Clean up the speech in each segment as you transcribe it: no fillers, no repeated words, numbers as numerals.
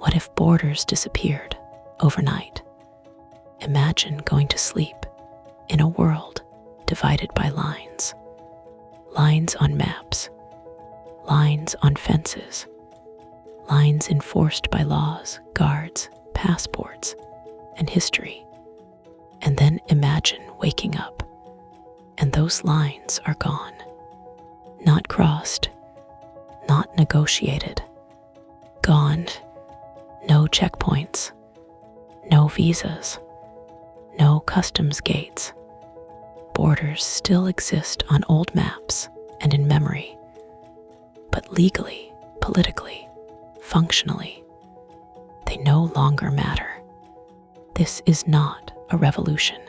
What if borders disappeared overnight? Imagine going to sleep in a world divided by lines. Lines on maps, lines on fences, lines enforced by laws, guards, passports, and history. And then imagine waking up, and those lines are gone. Not crossed, not negotiated. Gone. No checkpoints, no visas, no customs gates. Borders still exist on old maps and in memory, but legally, politically, functionally, they no longer matter. This is not a revolution.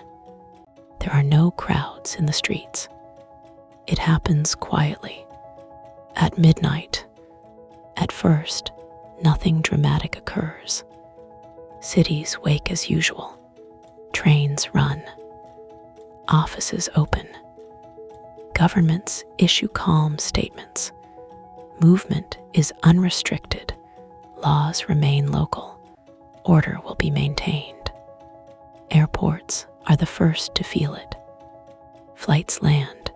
There are no crowds in the streets. It happens quietly, at midnight. At first, nothing dramatic occurs. Cities wake as usual. Trains run. Offices open. Governments issue calm statements. Movement is unrestricted. Laws remain local. Order will be maintained. Airports are the first to feel it. Flights land,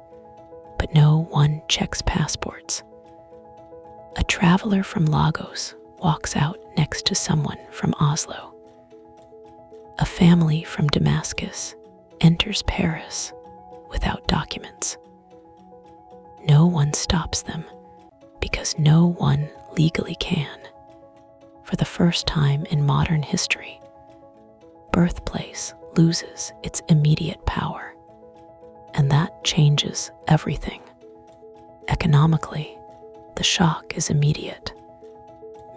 but no one checks passports. A traveler from Lagos walks out next to someone from Oslo. A family from Damascus enters Paris without documents. No one stops them because no one legally can. For the first time in modern history, birthplace loses its immediate power, and that changes everything. Economically, the shock is immediate.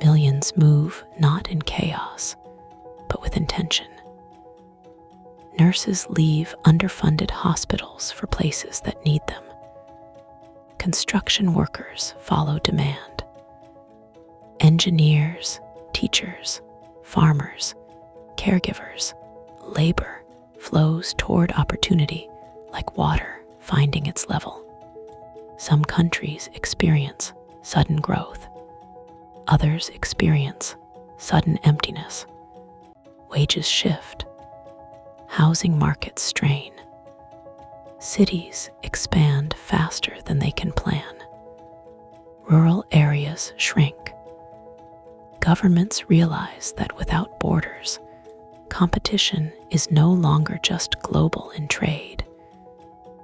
Millions move not in chaos, but with intention. Nurses leave underfunded hospitals for places that need them. Construction workers follow demand. Engineers, teachers, farmers, caregivers, labor flows toward opportunity like water finding its level. Some countries experience sudden growth. Others experience sudden emptiness. Wages shift. Housing markets strain. Cities expand faster than they can plan. Rural areas shrink. Governments realize that without borders, competition is no longer just global in trade.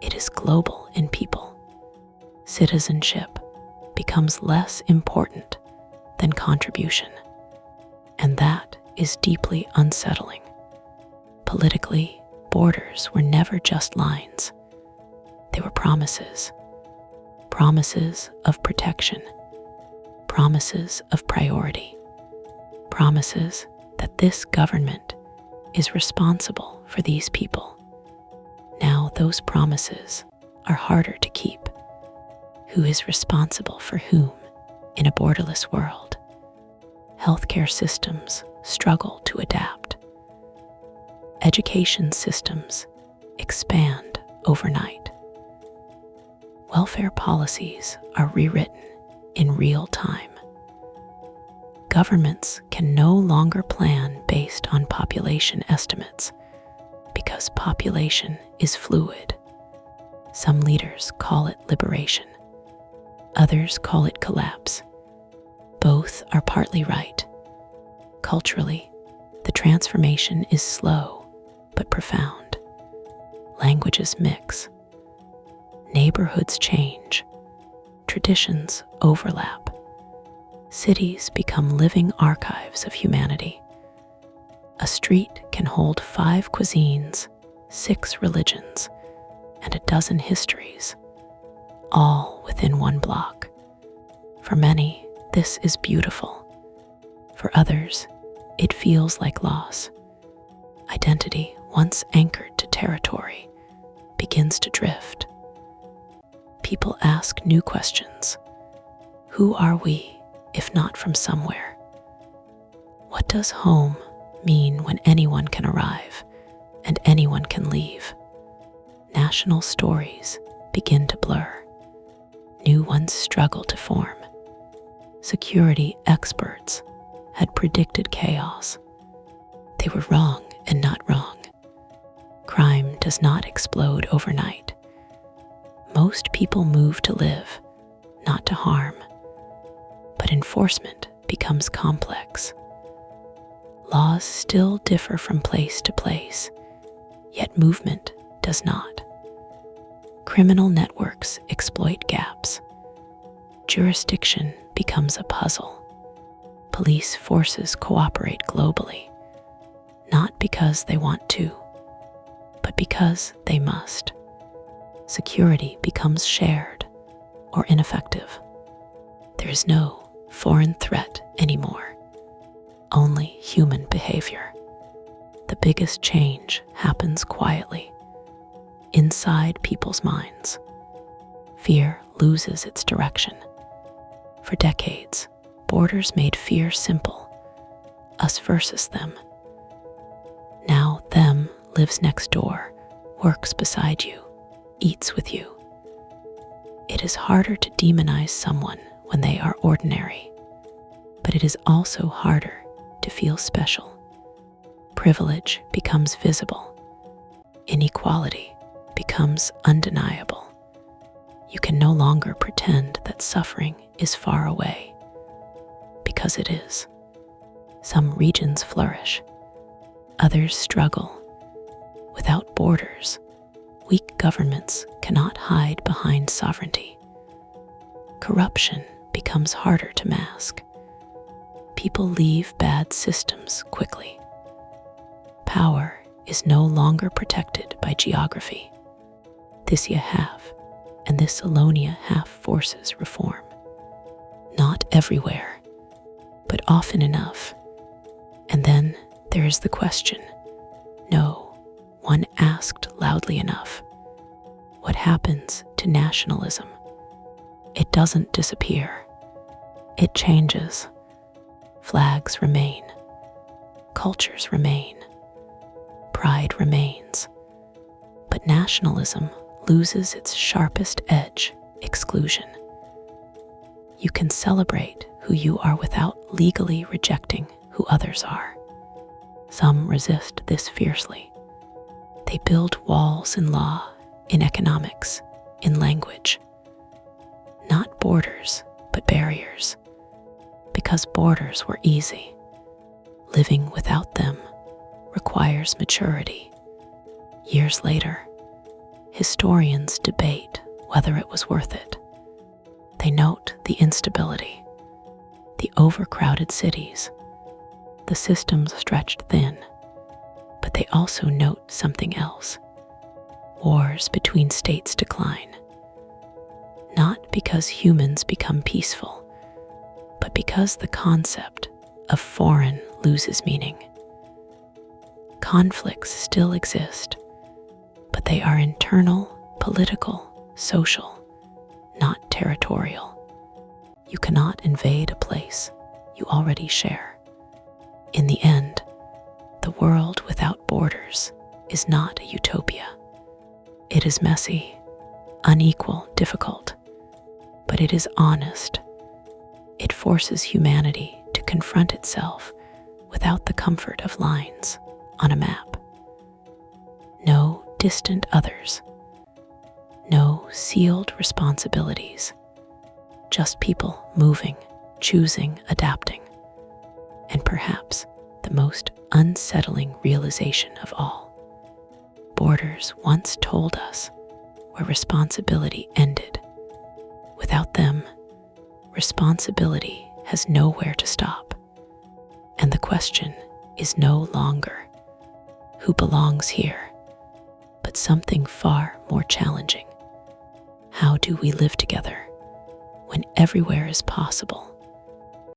It is global in people. Citizenship becomes less important than contribution, and that is deeply unsettling. Politically, borders were never just lines. They were promises. Promises of protection. Promises of priority. Promises that this government is responsible for these people. Now those promises are harder to keep. Who is responsible for whom in a borderless world? Healthcare systems struggle to adapt. Education systems expand overnight. Welfare policies are rewritten in real time. Governments can no longer plan based on population estimates because population is fluid. Some leaders call it liberation. Others call it collapse. Both are partly right. Culturally, the transformation is slow but profound. Languages mix. Neighborhoods change. Traditions overlap. Cities become living archives of humanity. A street can hold 5 cuisines, 6 religions, and a dozen histories, all within one block. For many, this is beautiful. For others, it feels like loss. Identity, once anchored to territory, begins to drift. People ask new questions. Who are we, if not from somewhere? What does home mean when anyone can arrive and anyone can leave? National stories begin to blur. New ones struggle to form. Security experts had predicted chaos. They were wrong and not wrong. Crime does not explode overnight. Most people move to live, not to harm. But enforcement becomes complex. Laws still differ from place to place, yet movement does not. Criminal networks exploit gaps. Jurisdiction becomes a puzzle. Police forces cooperate globally, not because they want to, but because they must. Security becomes shared or ineffective. There is no foreign threat anymore, only human behavior. The biggest change happens quietly, inside people's minds. Fear loses its direction. For decades, borders made fear simple, us versus them. Now them lives next door, works beside you, eats with you. It is harder to demonize someone when they are ordinary, but it is also harder to feel special. Privilege becomes visible. Inequality becomes undeniable. You can no longer pretend that suffering is far away, because it is. Some regions flourish, others struggle. Without borders, weak governments cannot hide behind sovereignty. Corruption becomes harder to mask. People leave bad systems quickly. Power is no longer protected by geography. This ye have, and this Alonia half forces reform. Not everywhere, but often enough. And then there is the question, no one asked loudly enough. What happens to nationalism? It doesn't disappear. It changes. Flags remain. Cultures remain. Pride remains. But nationalism loses its sharpest edge, exclusion. You can celebrate who you are without legally rejecting who others are. Some resist this fiercely. They build walls in law, in economics, in language. Not borders, but barriers. Because borders were easy. Living without them requires maturity. Years later, historians debate whether it was worth it. They note the instability, the overcrowded cities, the systems stretched thin, but they also note something else. Wars between states decline, not because humans become peaceful, but because the concept of foreign loses meaning. Conflicts still exist, but they are internal, political, social, not territorial. You cannot invade a place you already share. In the end, the world without borders is not a utopia. It is messy, unequal, difficult, but it is honest. It forces humanity to confront itself without the comfort of lines on a map. No distant others, no sealed responsibilities, just people moving, choosing, adapting, and perhaps the most unsettling realization of all. Borders once told us where responsibility ended. Without them, responsibility has nowhere to stop. And the question is no longer who belongs here, but something far more challenging. How do we live together when everywhere is possible?